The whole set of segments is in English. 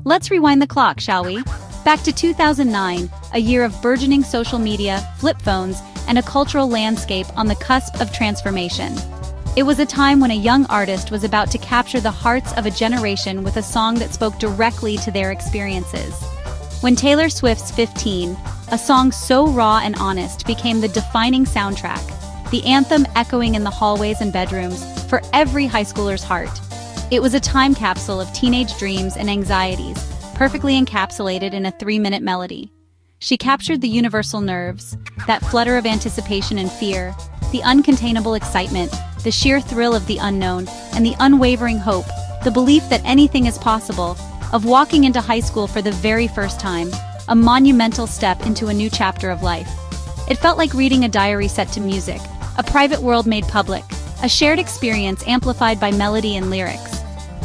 Let's rewind the clock, shall we? Back to 2009, a year of burgeoning social media, flip phones, and a cultural landscape on the cusp of transformation. It was a time when a young artist was about to capture the hearts of a generation with a song that spoke directly to their experiences. When Taylor Swift's 15, a song so raw and honest, became the defining soundtrack, the anthem echoing in the hallways and bedrooms for every high schooler's heart. It was a time capsule of teenage dreams and anxieties, perfectly encapsulated in a 3-minute melody. She captured the universal nerves, that flutter of anticipation and fear, the uncontainable excitement, the sheer thrill of the unknown, and the unwavering hope, the belief that anything is possible, of walking into high school for the very first time, a monumental step into a new chapter of life. It felt like reading a diary set to music, a private world made public, a shared experience amplified by melody and lyrics.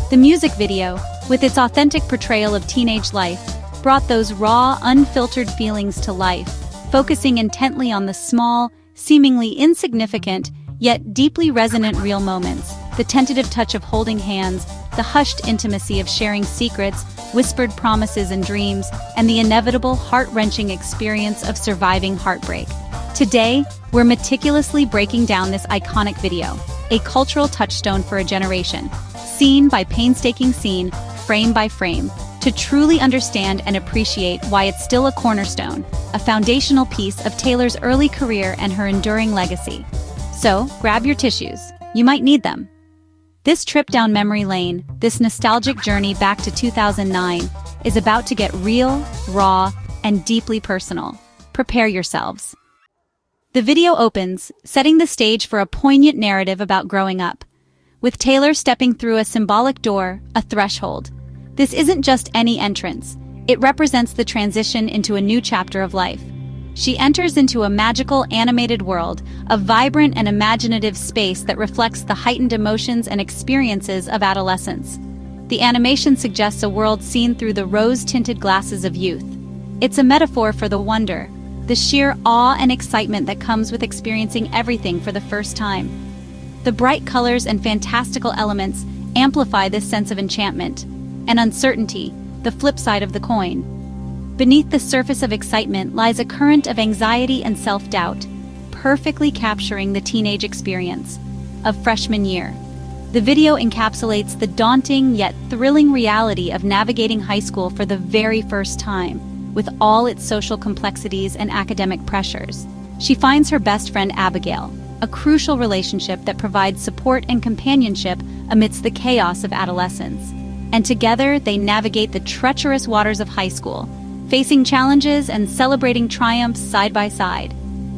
The music video, with its authentic portrayal of teenage life, brought those raw, unfiltered feelings to life, focusing intently on the small, seemingly insignificant, yet deeply resonant real moments, the tentative touch of holding hands, the hushed intimacy of sharing secrets, whispered promises and dreams, and the inevitable heart-wrenching experience of surviving heartbreak. Today, we're meticulously breaking down this iconic video, a cultural touchstone for a generation, scene by painstaking scene, frame by frame, to truly understand and appreciate why it's still a cornerstone, a foundational piece of Taylor's early career and her enduring legacy. So, grab your tissues. You might need them. This trip down memory lane, this nostalgic journey back to 2009, is about to get real, raw, and deeply personal. Prepare yourselves. The video opens, setting the stage for a poignant narrative about growing up, with Taylor stepping through a symbolic door, a threshold. This isn't just any entrance. It represents the transition into a new chapter of life. She enters into a magical, animated world, a vibrant and imaginative space that reflects the heightened emotions and experiences of adolescence. The animation suggests a world seen through the rose-tinted glasses of youth. It's a metaphor for the wonder, the sheer awe and excitement that comes with experiencing everything for the first time. The bright colors and fantastical elements amplify this sense of enchantment, and uncertainty, the flip side of the coin. Beneath the surface of excitement lies a current of anxiety and self-doubt, perfectly capturing the teenage experience of freshman year. The video encapsulates the daunting yet thrilling reality of navigating high school for the very first time, with all its social complexities and academic pressures. She finds her best friend Abigail, a crucial relationship that provides support and companionship amidst the chaos of adolescence. And together they navigate the treacherous waters of high school, facing challenges and celebrating triumphs side by side.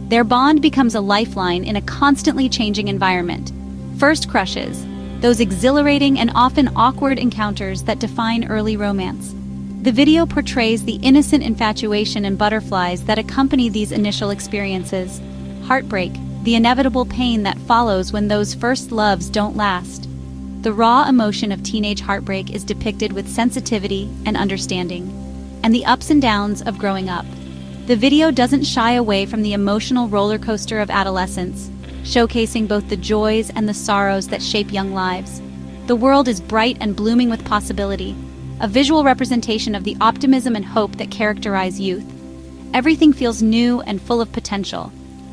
Their bond becomes a lifeline in a constantly changing environment. First crushes, those exhilarating and often awkward encounters that define early romance. The video portrays the innocent infatuation and butterflies that accompany these initial experiences. Heartbreak, the inevitable pain that follows when those first loves don't last. The raw emotion of teenage heartbreak is depicted with sensitivity and understanding, and the ups and downs of growing up. The video doesn't shy away from the emotional roller coaster of adolescence, showcasing both the joys and the sorrows that shape young lives. The world is bright and blooming with possibility, a visual representation of the optimism and hope that characterize youth. Everything feels new and full of potential,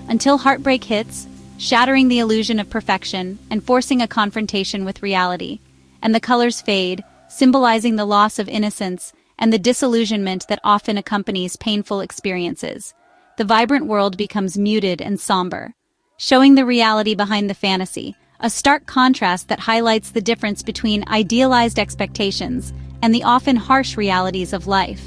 until heartbreak hits, shattering the illusion of perfection and forcing a confrontation with reality. And the colors fade, symbolizing the loss of innocence and the disillusionment that often accompanies painful experiences. The vibrant world becomes muted and somber, showing the reality behind the fantasy, a stark contrast that highlights the difference between idealized expectations and the often harsh realities of life.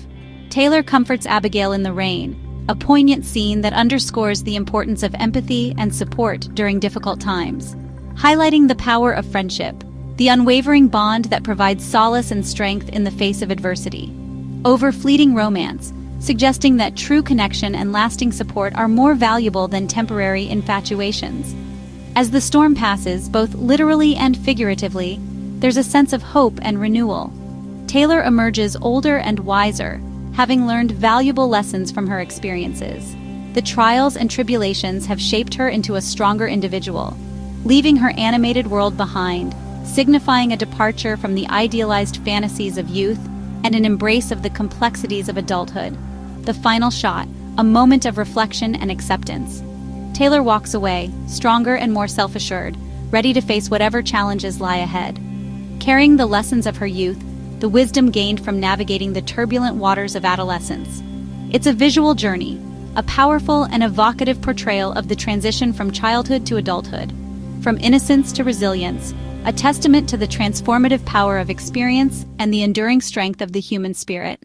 Taylor comforts Abigail in the rain, a poignant scene that underscores the importance of empathy and support during difficult times, highlighting the power of friendship, the unwavering bond that provides solace and strength in the face of adversity. Over fleeting romance, suggesting that true connection and lasting support are more valuable than temporary infatuations. As the storm passes, both literally and figuratively, there's a sense of hope and renewal. Taylor emerges older and wiser, having learned valuable lessons from her experiences. The trials and tribulations have shaped her into a stronger individual, leaving her animated world behind, signifying a departure from the idealized fantasies of youth and an embrace of the complexities of adulthood. The final shot, a moment of reflection and acceptance. Taylor walks away, stronger and more self-assured, ready to face whatever challenges lie ahead. Carrying the lessons of her youth, the wisdom gained from navigating the turbulent waters of adolescence. It's a visual journey, a powerful and evocative portrayal of the transition from childhood to adulthood, from innocence to resilience, a testament to the transformative power of experience and the enduring strength of the human spirit.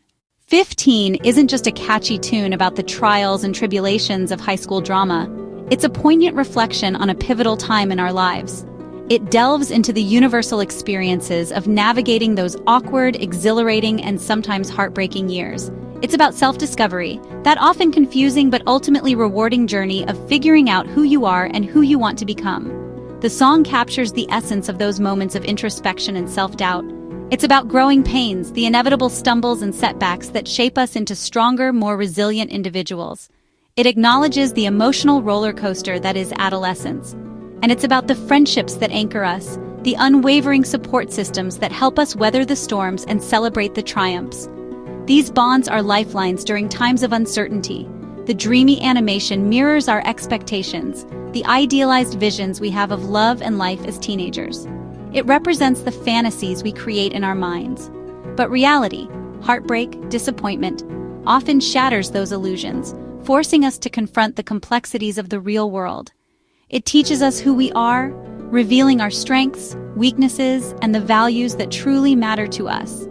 15 isn't just a catchy tune about the trials and tribulations of high school drama. It's a poignant reflection on a pivotal time in our lives. It delves into the universal experiences of navigating those awkward, exhilarating, and sometimes heartbreaking years. It's about self-discovery, that often confusing but ultimately rewarding journey of figuring out who you are and who you want to become. The song captures the essence of those moments of introspection and self-doubt. It's about growing pains, the inevitable stumbles and setbacks that shape us into stronger, more resilient individuals. It acknowledges the emotional roller coaster that is adolescence. And it's about the friendships that anchor us, the unwavering support systems that help us weather the storms and celebrate the triumphs. These bonds are lifelines during times of uncertainty. The dreamy animation mirrors our expectations, the idealized visions we have of love and life as teenagers. It represents the fantasies we create in our minds. But reality, heartbreak, disappointment, often shatters those illusions, forcing us to confront the complexities of the real world. It teaches us who we are, revealing our strengths, weaknesses, and the values that truly matter to us.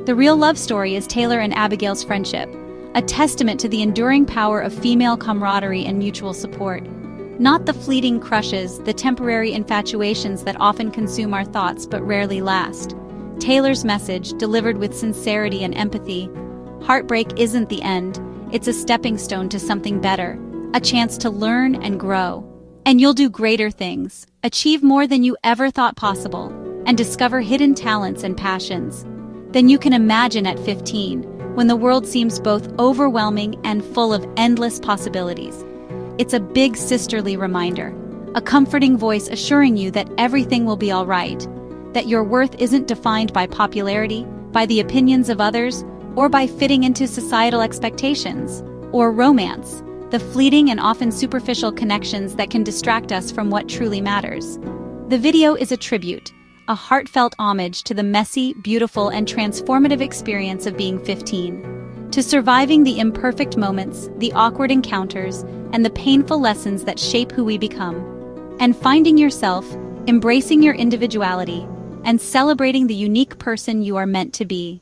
The real love story is Taylor and Abigail's friendship, a testament to the enduring power of female camaraderie and mutual support. Not the fleeting crushes, the temporary infatuations that often consume our thoughts but rarely last. Taylor's message, delivered with sincerity and empathy: heartbreak isn't the end, it's a stepping stone to something better, a chance to learn and grow. And you'll do greater things, achieve more than you ever thought possible, and discover hidden talents and passions. Than you can imagine at 15, when the world seems both overwhelming and full of endless possibilities. It's a big sisterly reminder, a comforting voice assuring you that everything will be all right, that your worth isn't defined by popularity, by the opinions of others, or by fitting into societal expectations, or romance, the fleeting and often superficial connections that can distract us from what truly matters. The video is a tribute, a heartfelt homage to the messy, beautiful, and transformative experience of being 15. To surviving the imperfect moments, the awkward encounters, and the painful lessons that shape who we become. And finding yourself, embracing your individuality, and celebrating the unique person you are meant to be.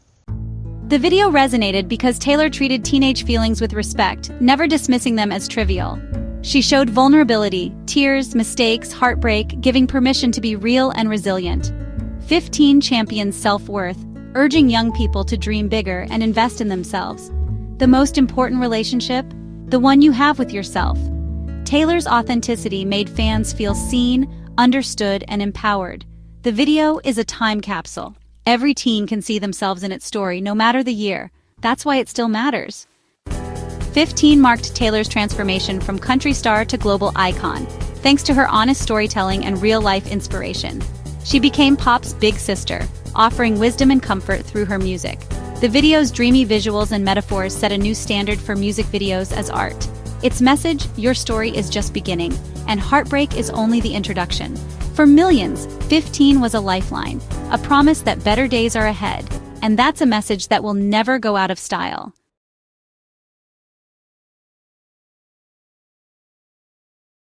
The video resonated because Taylor treated teenage feelings with respect, never dismissing them as trivial. She showed vulnerability, tears, mistakes, heartbreak, giving permission to be real and resilient. 15 champions self-worth, urging young people to dream bigger and invest in themselves. The most important relationship? The one you have with yourself. Taylor's authenticity made fans feel seen, understood, and empowered. The video is a time capsule. Every teen can see themselves in its story, no matter the year. That's why it still matters. 15 marked Taylor's transformation from country star to global icon, thanks to her honest storytelling and real-life inspiration. She became pop's big sister, offering wisdom and comfort through her music. The video's dreamy visuals and metaphors set a new standard for music videos as art. Its message, your story is just beginning, and heartbreak is only the introduction. For millions, 15 was a lifeline, a promise that better days are ahead, and that's a message that will never go out of style.